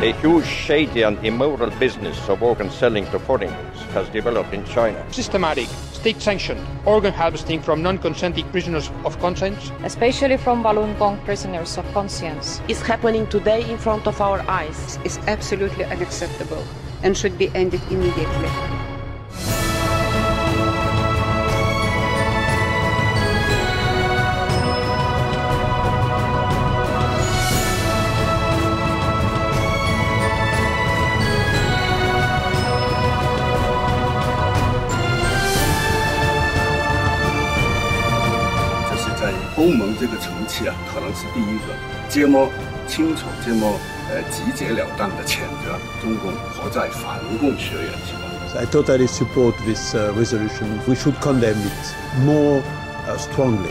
A huge shady and immoral business of organ selling to foreigners has developed in China. Systematic, state-sanctioned organ harvesting from non-consenting prisoners of conscience, especially from Falun Gong prisoners of conscience, is happening today in front of our eyes. Is absolutely unacceptable and should be ended immediately.在欧盟这个层次啊，可能是第一个这么清楚、这么直截了当的谴责中共活在法轮功学院之中。I totally support this resolution. We should condemn it more strongly.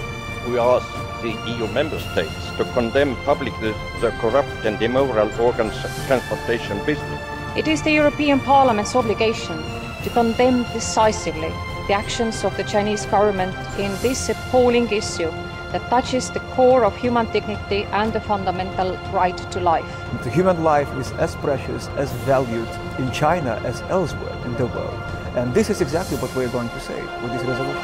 We ask the EU member states to condemn publicly the corrupt and immoral organs transplantation business. It is the European Parliament's obligation to condemn decisively the actions of the Chinese government in this appalling issue that touches the core of human dignity and the fundamental right to life. The human life is as precious, as valued in China as elsewhere in the world. And this is exactly what we're going to say with this resolution.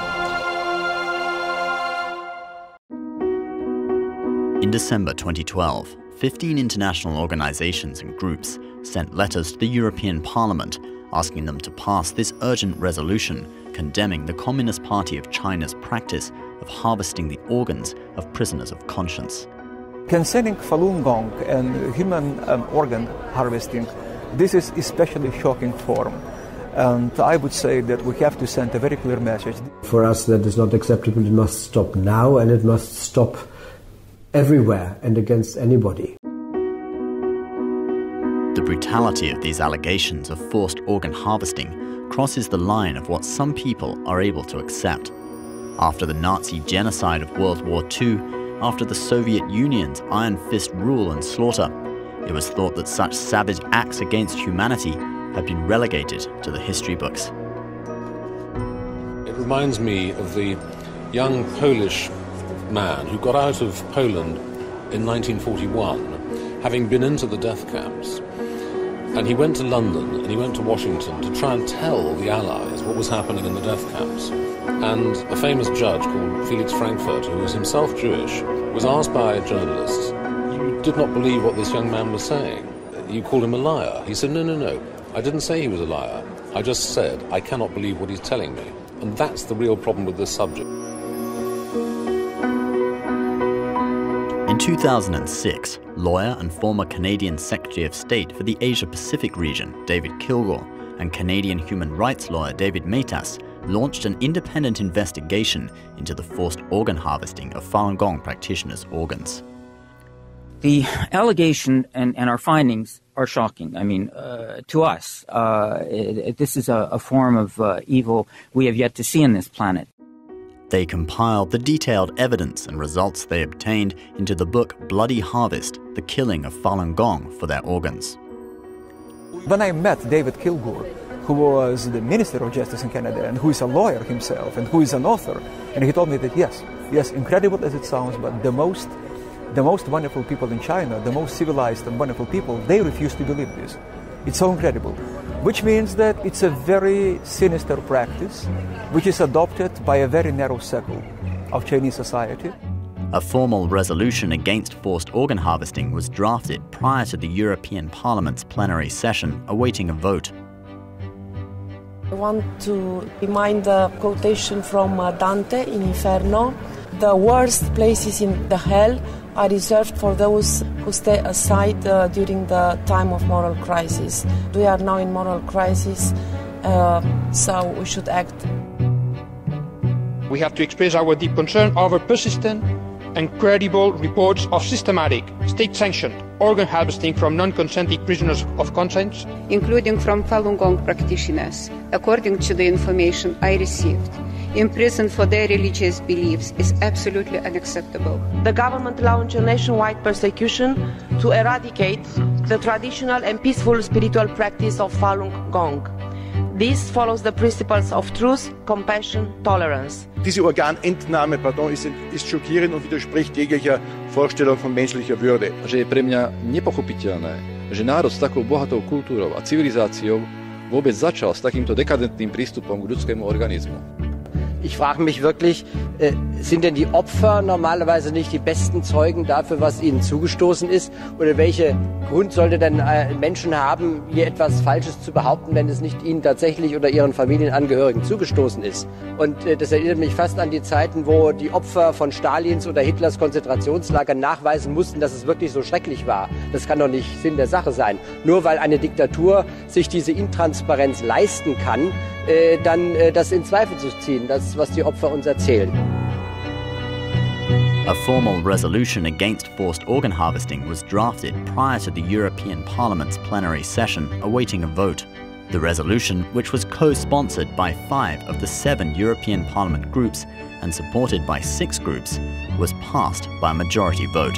In December 2012, 15 international organizations and groups sent letters to the European Parliament asking them to pass this urgent resolution condemning the Communist Party of China's practice of harvesting the organs of prisoners of conscience. Concerning Falun Gong and human organ harvesting, this is especially shocking form. And I would say that we have to send a very clear message. For us, that is not acceptable. It must stop now, and it must stop everywhere and against anybody. The brutality of these allegations of forced organ harvesting crosses the line of what some people are able to accept. After the Nazi genocide of World War II, after the Soviet Union's iron fist rule and slaughter, it was thought that such savage acts against humanity had been relegated to the history books. It reminds me of the young Polish man who got out of Poland in 1941, having been into the death camps. And he went to London and he went to Washington to try and tell the Allies what was happening in the death camps. And a famous judge called Felix Frankfurt, who was himself Jewish, was asked by a journalist, "You did not believe what this young man was saying. You called him a liar." He said, no. I didn't say he was a liar. I just said, I cannot believe what he's telling me. And that's the real problem with this subject. In 2006, lawyer and former Canadian Secretary of State for the Asia-Pacific region, David Kilgour, and Canadian human rights lawyer David Matas launched an independent investigation into the forced organ harvesting of Falun Gong practitioners' organs. The allegation and our findings are shocking. I mean, to us, this is a form of evil we have yet to see on this planet. They compiled the detailed evidence and results they obtained into the book Bloody Harvest, The Killing of Falun Gong for Their Organs. When I met David Kilgour, who was the Minister of Justice in Canada and who is a lawyer himself and who is an author, and he told me that yes, incredible as it sounds, but the most wonderful people in China, the most civilized and wonderful people, they refuse to believe this. It's so incredible. Which means that it's a very sinister practice, which is adopted by a very narrow circle of Chinese society. A formal resolution against forced organ harvesting was drafted prior to the European Parliament's plenary session, awaiting a vote. I want to remind the quotation from Dante in Inferno. The worst places in the hell are reserved for those who stay aside during the time of moral crisis. We are now in moral crisis, so we should act. we have to express our deep concern over persistent and credible reports of systematic, state-sanctioned organ harvesting from non-consenting prisoners of conscience, including from Falun Gong practitioners, according to the information I received. Imprisoned for their religious beliefs is absolutely unacceptable. The government launched a nationwide persecution to eradicate the traditional and peaceful spiritual practice of Falun Gong. This follows the principles of truth, compassion, tolerance. Diese Organentnahme, ist schockierend und widerspricht jeglicher Vorstellung von menschlicher Würde. Že je pre mňa nepochopiteľné, že národ s takou bohatou kultúrou a civilizáciou vôbec začal s takýmto dekadentným prístupom k ľudskému organizmu. Ich frage mich wirklich, sind denn die Opfer normalerweise nicht die besten Zeugen dafür, was ihnen zugestoßen ist? Oder welchen Grund sollte denn Menschen haben, hier etwas Falsches zu behaupten, wenn es nicht ihnen tatsächlich oder ihren Familienangehörigen zugestoßen ist? Und das erinnert mich fast an die Zeiten, wo die Opfer von Stalins oder Hitlers Konzentrationslager nachweisen mussten, dass es wirklich so schrecklich war. Das kann doch nicht Sinn der Sache sein. Nur weil eine Diktatur sich diese Intransparenz leisten kann, dann das in Zweifel zu ziehen, das, was die Opfer uns erzählen. A formal resolution against forced organ harvesting was drafted prior to the European Parliament's plenary session, awaiting a vote. The resolution, which was co-sponsored by 5 of the 7 European Parliament groups and supported by 6 groups, was passed by a majority vote.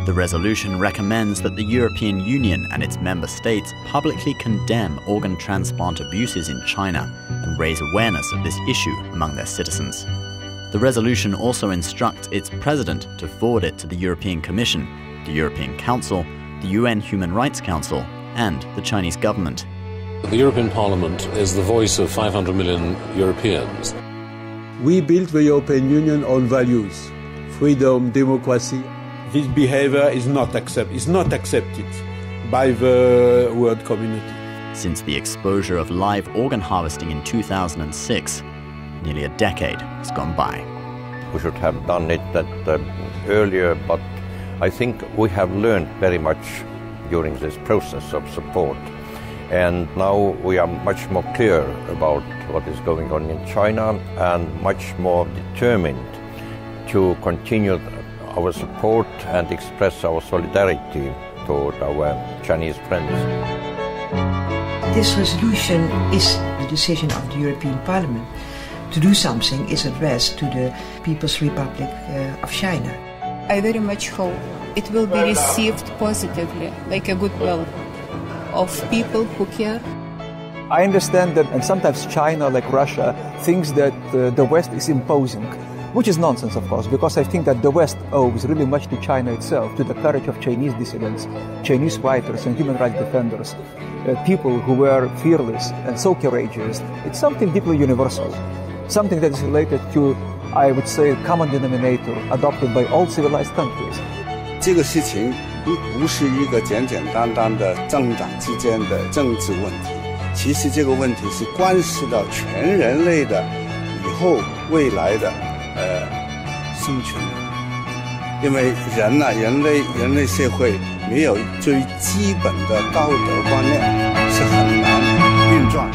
The resolution recommends that the European Union and its member states publicly condemn organ transplant abuses in China and raise awareness of this issue among their citizens. The resolution also instructs its president to forward it to the European Commission, the European Council, the UN Human Rights Council, and the Chinese government. The European Parliament is the voice of 500 million Europeans. We built the European Union on values: freedom, democracy. This behavior is not accepted by the world community. Since the exposure of live organ harvesting in 2006, nearly a decade has gone by. We should have done it earlier, but I think we have learned very much during this process of support. And now we are much more clear about what is going on in China and much more determined to continue our support and express our solidarity toward our Chinese friends. This resolution is the decision of the European Parliament. To do something is addressed to the People's Republic of China. I very much hope it will be received positively, like a goodwill of people who care. I understand that, and sometimes China, like Russia, thinks that the West is imposing, which is nonsense, of course, because I think that the West owes really much to China itself, to the courage of Chinese dissidents, Chinese fighters and human rights defenders, people who were fearless and so courageous. It's something deeply universal, something that is related to, I would say, common denominator adopted by all civilized countries. 这个事情不是一个简简单单的政党之间的政治问题，其实这个问题是关系到全人类的以后未来的生存。因为人类社会没有最基本的道德观念是很难运转。